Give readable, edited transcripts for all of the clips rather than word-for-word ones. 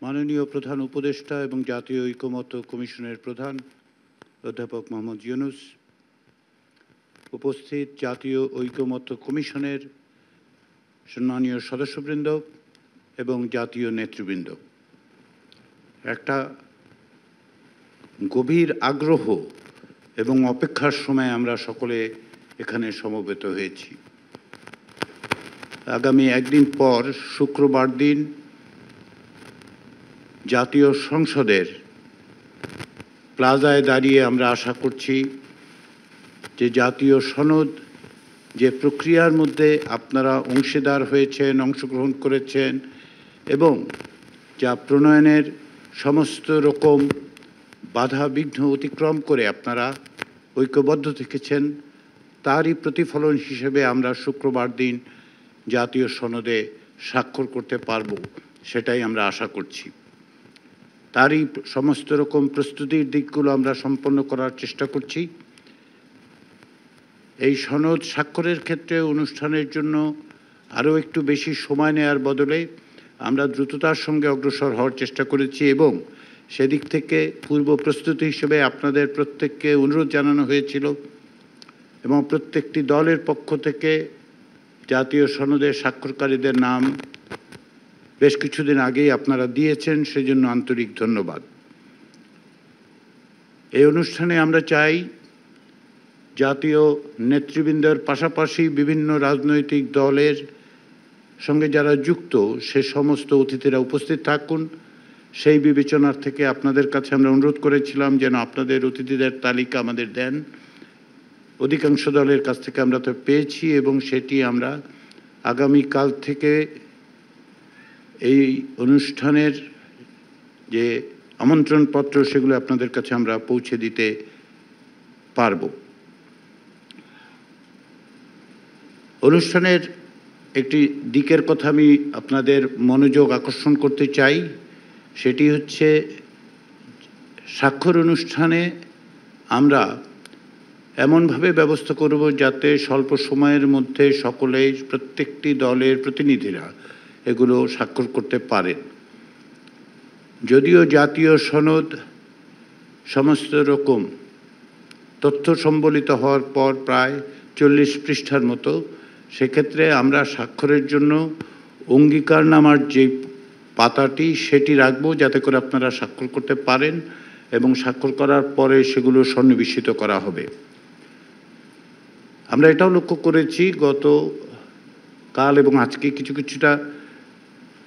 মাননীয় প্রধান উপদেষ্টা এবং জাতীয় ঐকমত্য কমিশনের প্রধান অধ্যাপক মোহাম্মদ ইউনূস, উপস্থিত জাতীয় ঐকমত্য কমিশনের সম্মানীয় সদস্যবৃন্দ এবং জাতীয় নেতৃবৃন্দ, একটা গভীর আগ্রহ এবং অপেক্ষার সময় আমরা সকলে এখানে সমবেত হয়েছি। আগামী একদিন পর শুক্রবার দিন জাতীয় সংসদের প্লাজায় দাঁড়িয়ে আমরা আশা করছি যে জাতীয় সনদ যে প্রক্রিয়ার মধ্যে আপনারা অংশীদার হয়েছেন, অংশগ্রহণ করেছেন এবং যা প্রণয়নের সমস্ত রকম বাধা বিঘ্ন অতিক্রম করে আপনারা ঐক্যবদ্ধ থেকেছেন, তারই প্রতিফলন হিসেবে আমরা শুক্রবার দিন জাতীয় সনদে স্বাক্ষর করতে পারব, সেটাই আমরা আশা করছি। তারই সমস্ত রকম প্রস্তুতির দিকগুলো আমরা সম্পন্ন করার চেষ্টা করছি। এই সনদ স্বাক্ষরের ক্ষেত্রে অনুষ্ঠানের জন্য আরও একটু বেশি সময় নেওয়ার বদলে আমরা দ্রুততার সঙ্গে অগ্রসর হওয়ার চেষ্টা করেছি এবং সেদিক থেকে পূর্ব প্রস্তুতি হিসেবে আপনাদের প্রত্যেককে অনুরোধ জানানো হয়েছিল এবং প্রত্যেকটি দলের পক্ষ থেকে জাতীয় সনদের স্বাক্ষরকারীদের নাম বেশ কিছুদিন আগেই আপনারা দিয়েছেন, সেজন্য আন্তরিক ধন্যবাদ। এই অনুষ্ঠানে আমরা চাই জাতীয় নেতৃবৃন্দের পাশাপাশি বিভিন্ন রাজনৈতিক দলের সঙ্গে যারা যুক্ত সে সমস্ত অতিথিরা উপস্থিত থাকুন। সেই বিবেচনার থেকে আপনাদের কাছে আমরা অনুরোধ করেছিলাম যেন আপনাদের অতিথিদের তালিকা আমাদের দেন। অধিকাংশ দলের কাছ থেকে আমরা তো পেয়েছি এবং সেটি আমরা আগামীকাল থেকে এই অনুষ্ঠানের যে আমন্ত্রণপত্র সেগুলো আপনাদের কাছে আমরা পৌঁছে দিতে পারব। অনুষ্ঠানের একটি দিকের কথা আমি আপনাদের মনোযোগ আকর্ষণ করতে চাই, সেটি হচ্ছে স্বাক্ষর অনুষ্ঠানে আমরা এমনভাবে ব্যবস্থা করব যাতে স্বল্প সময়ের মধ্যে সকলেই প্রত্যেকটি দলের প্রতিনিধিরা এগুলো স্বাক্ষর করতে পারেন। যদিও জাতীয় সনদ সমস্ত রকম তথ্য সম্বলিত হওয়ার পর প্রায় 40 পৃষ্ঠার মতো, সেক্ষেত্রে আমরা স্বাক্ষরের জন্য অঙ্গীকারনামার যে পাতাটি সেটি রাখবো যাতে করে আপনারা স্বাক্ষর করতে পারেন এবং স্বাক্ষর করার পরে সেগুলো সন্নিবেশিত করা হবে। আমরা এটাও লক্ষ্য করেছি গত কাল এবং আজকে কিছুটা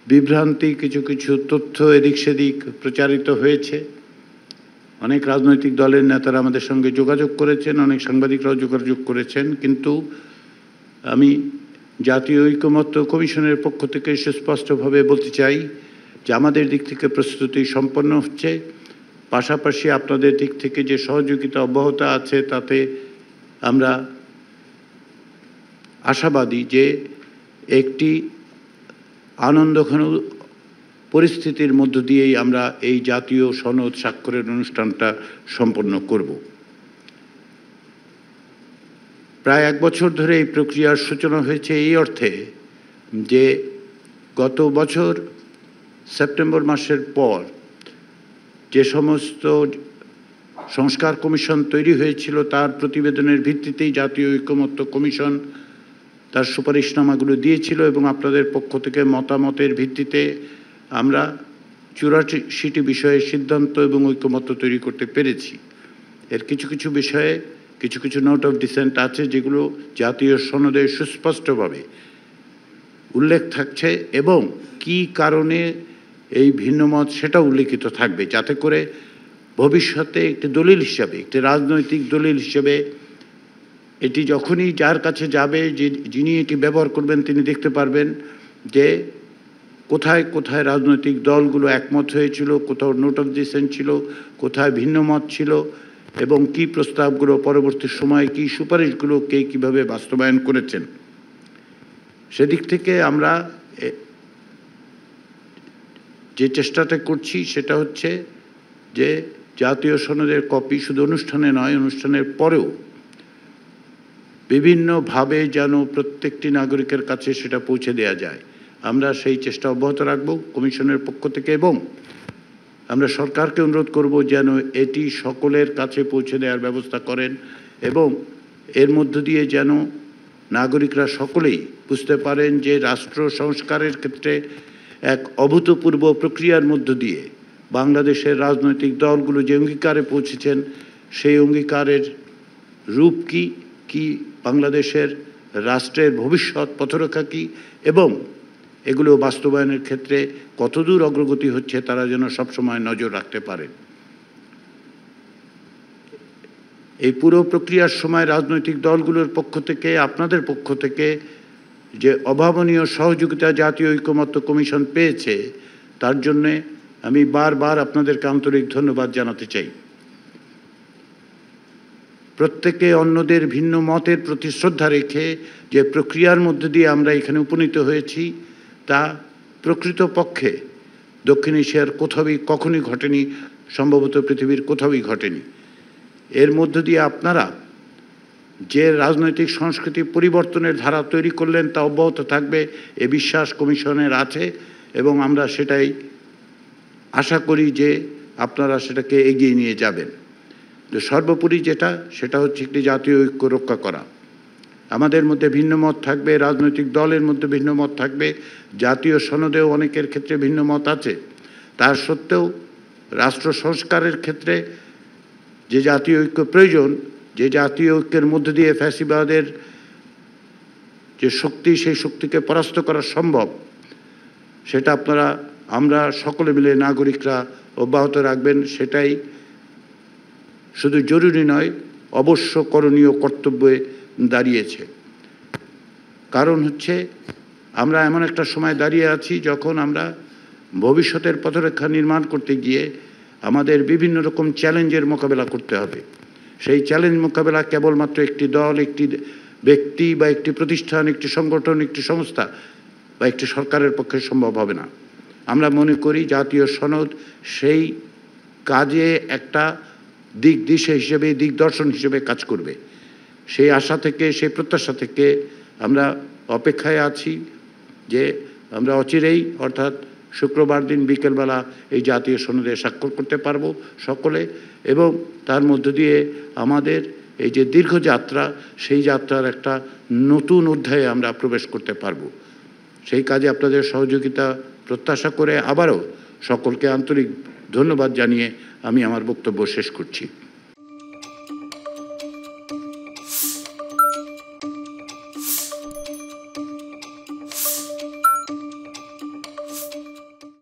বিভ্রান্তি, কিছু তথ্য এদিক সেদিক প্রচারিত হয়েছে। অনেক রাজনৈতিক দলের নেতারা আমাদের সঙ্গে যোগাযোগ করেছেন, অনেক সাংবাদিকরাও যোগাযোগ করেছেন, কিন্তু আমি জাতীয় ঐকমত্য কমিশনের পক্ষ থেকে সুস্পষ্টভাবে বলতে চাই যে আমাদের দিক থেকে প্রস্তুতি সম্পন্ন হচ্ছে, পাশাপাশি আপনাদের দিক থেকে যে সহযোগিতা অব্যাহত আছে তাতে আমরা আশাবাদী যে একটি আনন্দঘন পরিস্থিতির মধ্য দিয়েই আমরা এই জাতীয় সনদ স্বাক্ষরের অনুষ্ঠানটা সম্পন্ন করব। প্রায় 1 বছর ধরে এই প্রক্রিয়ার সূচনা হয়েছে এই অর্থে যে গত বছর সেপ্টেম্বর মাসের পর যে সমস্ত সংস্কার কমিশন তৈরি হয়েছিল তার প্রতিবেদনের ভিত্তিতেই জাতীয় ঐকমত্য কমিশন তার সুপারিশনামাগুলো দিয়েছিল এবং আপনাদের পক্ষ থেকে মতামতের ভিত্তিতে আমরা 84টি বিষয়ে সিদ্ধান্ত এবং ঐকমত্য তৈরি করতে পেরেছি। এর কিছু বিষয়ে কিছু নোট অফ ডিসেন্ট আছে যেগুলো জাতীয় সনদে সুস্পষ্টভাবে উল্লেখ থাকছে এবং কি কারণে এই ভিন্নমত সেটা উল্লেখিত থাকবে, যাতে করে ভবিষ্যতে একটি দলিল হিসাবে, একটি রাজনৈতিক দলিল হিসেবে এটি যখনই যার কাছে যাবে, যিনি এটি ব্যবহার করবেন তিনি দেখতে পারবেন যে কোথায় কোথায় রাজনৈতিক দলগুলো একমত হয়েছিল, কোথাও নোট অফ ডিসেন্ট ছিল, কোথায় ভিন্ন মত ছিল এবং কি প্রস্তাবগুলো পরবর্তী সময়ে কি সুপারিশগুলো কে কীভাবে বাস্তবায়ন করেছেন। সেদিক থেকে আমরা যে চেষ্টাটা করছি সেটা হচ্ছে যে জাতীয় সনদের কপি শুধু অনুষ্ঠানে নয়, অনুষ্ঠানের পরেও বিভিন্নভাবে যেন প্রত্যেকটি নাগরিকের কাছে সেটা পৌঁছে দেওয়া যায়। আমরা সেই চেষ্টা অব্যাহত রাখব কমিশনের পক্ষ থেকে, এবং আমরা সরকারকে অনুরোধ করব যেন এটি সকলের কাছে পৌঁছে দেওয়ার ব্যবস্থা করেন, এবং এর মধ্য দিয়ে যেন নাগরিকরা সকলেই বুঝতে পারেন যে রাষ্ট্র সংস্কারের ক্ষেত্রে এক অভূতপূর্ব প্রক্রিয়ার মধ্য দিয়ে বাংলাদেশের রাজনৈতিক দলগুলো যে অঙ্গীকারে পৌঁছেছেন, সেই অঙ্গীকারের রূপ কি, কি বাংলাদেশের রাষ্ট্রের ভবিষ্যৎ পথরেখা কি, এবং এগুলো বাস্তবায়নের ক্ষেত্রে কতদূর অগ্রগতি হচ্ছে তারা যেন সবসময় নজর রাখতে পারেন। এই পুরো প্রক্রিয়ার সময় রাজনৈতিক দলগুলোর পক্ষ থেকে, আপনাদের পক্ষ থেকে যে অভাবনীয় সহযোগিতা জাতীয় ঐকমত্য কমিশন পেয়েছে, তার জন্যে আমি বারবার আপনাদেরকে আন্তরিক ধন্যবাদ জানাতে চাই। প্রত্যেকে অন্যদের ভিন্ন মতের প্রতি শ্রদ্ধা রেখে যে প্রক্রিয়ার মধ্যে দিয়ে আমরা এখানে উপনীত হয়েছি, তা প্রকৃতপক্ষে দক্ষিণ এশিয়ার কোথাওই কখনই ঘটেনি, সম্ভবত পৃথিবীর কোথাওই ঘটেনি। এর মধ্য দিয়ে আপনারা যে রাজনৈতিক সংস্কৃতি পরিবর্তনের ধারা তৈরি করলেন তা অব্যাহত থাকবে, এ বিশ্বাস কমিশনের আছে, এবং আমরা সেটাই আশা করি যে আপনারা সেটাকে এগিয়ে নিয়ে যাবেন। তো সর্বোপরি সেটা হচ্ছে একটি জাতীয় ঐক্য রক্ষা করা। আমাদের মধ্যে ভিন্ন মত থাকবে, রাজনৈতিক দলের মধ্যে ভিন্ন মত থাকবে, জাতীয় সনদেও অনেকের ক্ষেত্রে ভিন্ন মত আছে। তার সত্ত্বেও রাষ্ট্র সংস্কারের ক্ষেত্রে যে জাতীয় ঐক্য প্রয়োজন, যে জাতীয় ঐক্যের মধ্য দিয়ে ফ্যাসিবাদের যে শক্তি, সেই শক্তিকে পরাস্ত করা সম্ভব, সেটা আমরা সকলে মিলে নাগরিকরা অব্যাহত রাখবেন। সেটাই শুধু জরুরি নয়, অবশ্য করণীয় কর্তব্যে দাঁড়িয়েছে। কারণ হচ্ছে আমরা এমন একটা সময় দাঁড়িয়ে আছি যখন আমরা ভবিষ্যতের পথরেখা নির্মাণ করতে গিয়ে আমাদের বিভিন্ন রকম চ্যালেঞ্জের মোকাবেলা করতে হবে। সেই চ্যালেঞ্জ মোকাবেলা কেবলমাত্র একটি দল, একটি ব্যক্তি বা একটি প্রতিষ্ঠান, একটি সংগঠন, একটি সংস্থা বা একটি সরকারের পক্ষে সম্ভব হবে না। আমরা মনে করি জাতীয় সনদ সেই কাজে একটা দিক দিশা হিসেবে, দিগদর্শন হিসেবে কাজ করবে। সেই আশা থেকে, সেই প্রত্যাশা থেকে আমরা অপেক্ষায় আছি যে আমরা অচিরেই, অর্থাৎ শুক্রবার দিন বিকেলবেলা এই জাতীয় সনদে স্বাক্ষর করতে পারবো সকলে, এবং তার মধ্য দিয়ে আমাদের এই যে দীর্ঘ যাত্রা, সেই যাত্রার একটা নতুন অধ্যায়ে আমরা প্রবেশ করতে পারবো। সেই কাজে আপনাদের সহযোগিতা প্রত্যাশা করে আবারও সকলকে আন্তরিক ধন্যবাদ জানিয়ে আমি আমার বক্তব্য শেষ করছি।